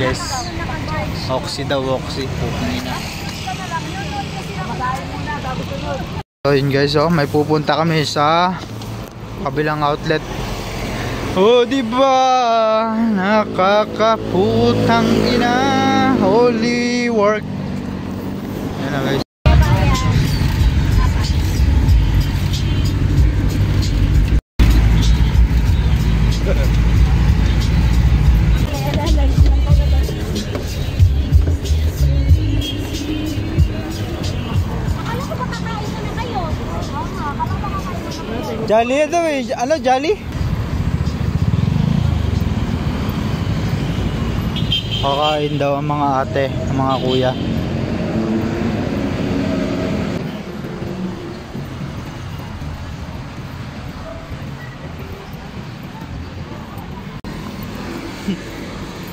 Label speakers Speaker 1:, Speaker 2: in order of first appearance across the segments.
Speaker 1: guys. Oxy daw, Oxy. So yun guys, oh, may pupunta kami sa kabilang outlet. Oh, diba? Nakakaputang ina. Holy work. Yan na guys. Jolly ito eh. Ano, Jolly? Kakain daw ang mga ate, ang mga kuya.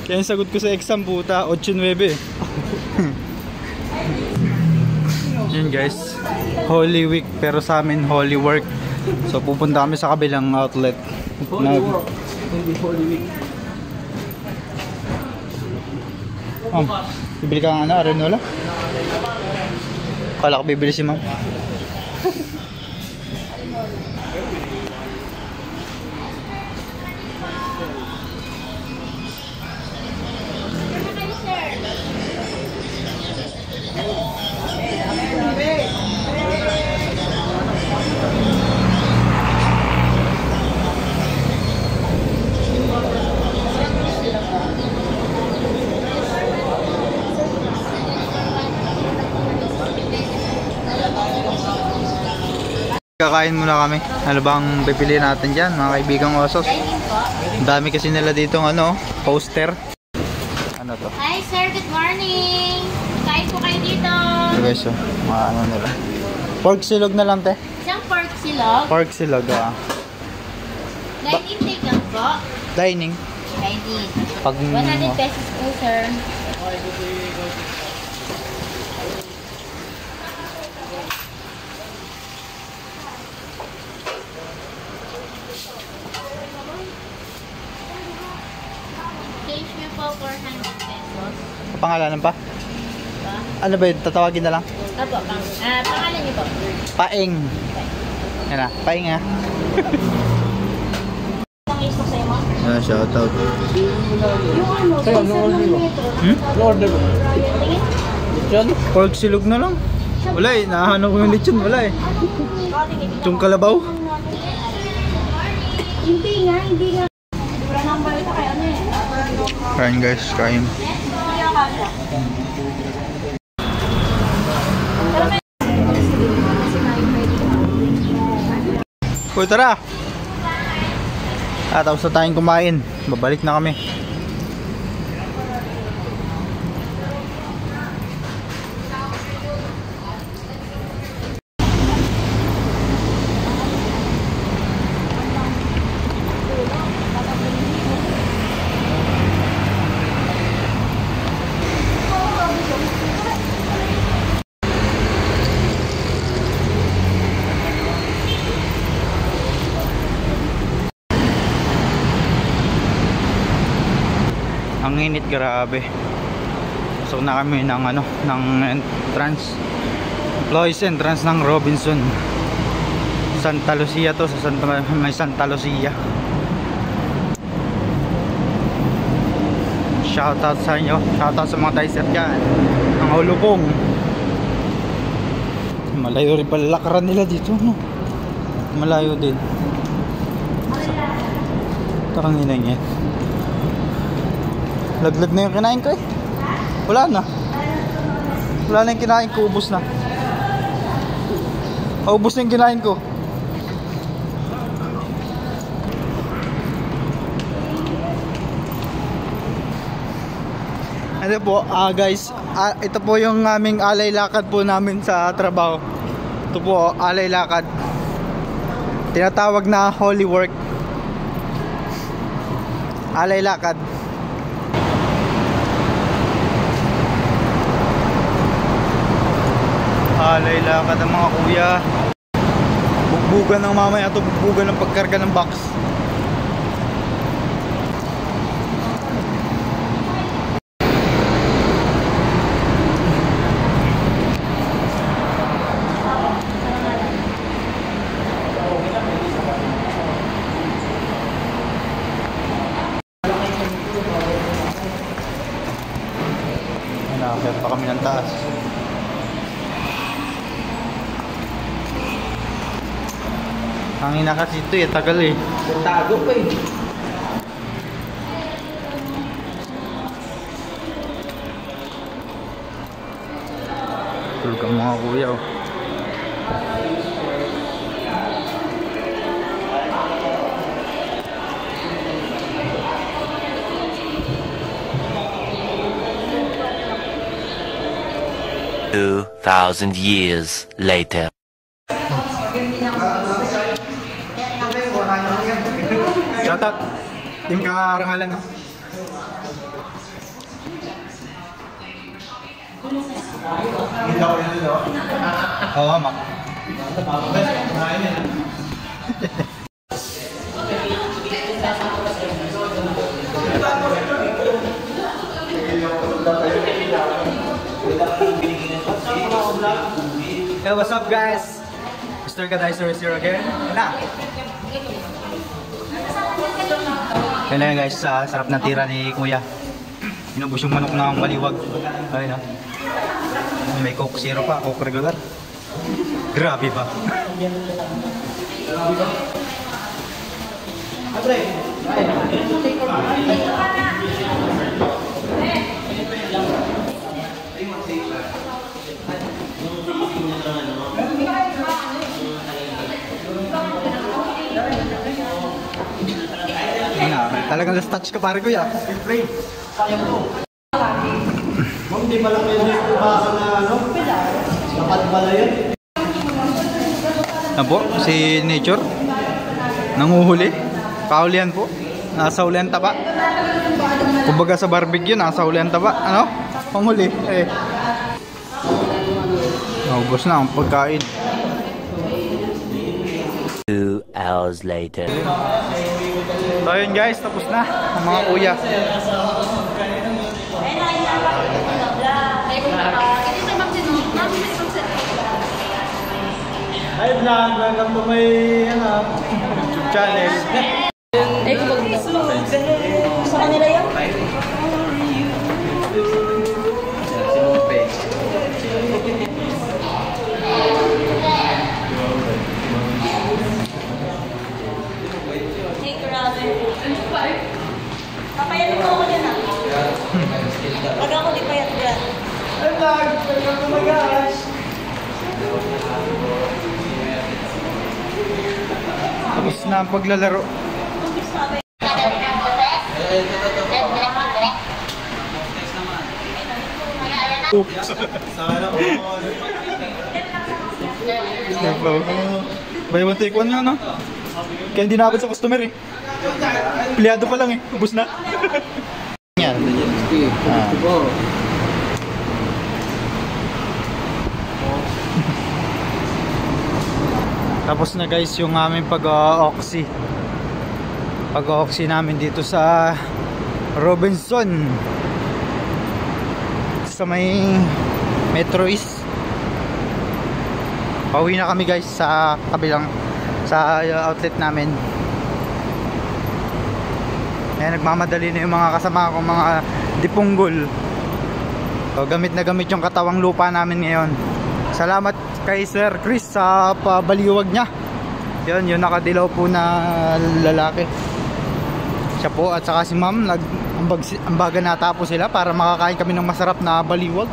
Speaker 1: Kaya yung sagot ko sa exam puta, 8-9 eh. Yun guys, Holy Week pero sa amin Holy Work. So pupunta kami sa kabilang outlet. Hindi Holy Week. Oh, bibili ka nga na, Arenola? Kala ko bibili si ma'am. Kakain muna kami. Ano bang pipili natin dyan mga kaibigang osos? Ang dami kasi nila dito ano, poster. Ano to?
Speaker 2: Hi sir, good morning. Kain po kayo dito.
Speaker 1: So guys, so, mga ano nila. Pork silog na lang te.
Speaker 2: Isang pork silog.
Speaker 1: Pork silog ah.
Speaker 2: Dining take lang po.
Speaker 1: Dining.
Speaker 2: Dining.
Speaker 1: Pag
Speaker 2: 100 pesos po sir. Cash nyo po 400 pesos.
Speaker 1: Pangalanan pa? Ano ba yun? Tatawagin na lang?
Speaker 2: Apo, pangalan nyo po.
Speaker 1: Paing. Yan na, paing ha.
Speaker 2: Ang isok sa'yo mo?
Speaker 1: Ah, shoutout.
Speaker 2: Yung ano,
Speaker 1: Order ko. Pork silog na lang. Wala eh, nahanap ko yung lechon. Wala eh. Yung kalabaw.
Speaker 2: Hindi nga. Wala number ito kaya ano eh.
Speaker 1: Kain guys, kain. Uy, tara! Tapos na tayong kumain. Babalik na kami. Ang init, grabe. Pasok na kami ng ano, ng entrance. Employees entrance ng Robinson. Santa Lucia to, sa may Santa Lucia. Shoutout sa inyo. Shoutout sa mga dicer dyan. Ang hulupong. Malayo rin pala lakaran nila dito, no? Malayo din. Tarang ina niya. Laglag na yung kinain ko eh. Wala na. Wala na yung kinain ko. Ubus na. Ubus na yung kinain ko. Ano po, guys, ito po yung aming alay lakad po namin sa trabaho. Ito po, alay lakad. Tinatawag na Holy Work. Alay lakad. Alay lakad ang mga kuya. Bugbugan ng mamaya ito, bugbugan ng pagkarga ng box. sobrang taas. Ang ina kasi ito eh, tagal eh.
Speaker 3: Tago pa eh.
Speaker 1: Tulog ang mga kuya oh.
Speaker 4: Two 2,000 years later.
Speaker 1: Shoutout. Team Karangalan no? Oo, mak. Hey, what's up guys? Mr. Kadizer is here again. Yan na guys, sarap na tira ni Kuya. Inubos yung manok ng baliwag. Ayun na. May Coke Zero pa, Coke regular. Grabe ba? Talagang last touch ka pare Kuya.
Speaker 3: Sayang po. Ma'am, di ba lang yun yung baka na ano? Dapat pala yun?
Speaker 1: Ano po? Si Nature? Nanguhuli? Paulian po? Nasa ulian taba? Kumbaga sa barbecue, nasa ulian taba? Ano? Panghuli? Eh. Naubos na ang pagkain.
Speaker 4: 2 hours later.
Speaker 1: So yun guys, tapos na ang mga kuya.
Speaker 3: Hi vlog, welcome to my
Speaker 1: YouTube channel.
Speaker 2: Sa kanila yan? Hey, grabe. Papayanin mo ako dyan ah. Pag ako di payat dyan.
Speaker 3: Hi vlog, welcome to my guys.
Speaker 1: Tapos na ang paglalaro. Oops. Buy one take one lang no? Kaya hindi na sa customer eh. Pliyado pa lang eh. Ubus na. Yan. Tapos na guys yung aming pag-oxy. Pag-oxy namin dito sa Robinson. Sa may Metro East. Pauwi na kami guys sa kabilang sa outlet namin. Ayan, nagmamadali na yung mga kasama ko, mga dipunggol. So, gamit na gamit yung katawang lupa namin ngayon. Salamat kay Sir Chris sa pabaliwag niya. Yun, yung nakadilaw po na lalaki. Siya po at saka si ma'am, ambaga natapos sila para makakain kami ng masarap na baliwag.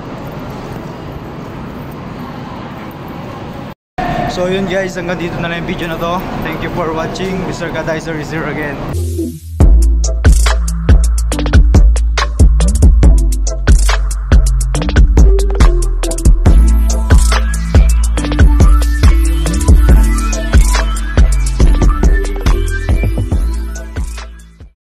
Speaker 1: So yun guys, hanggang dito na lang yung video na to. Thank you for watching. Mr. Kadizer is here again.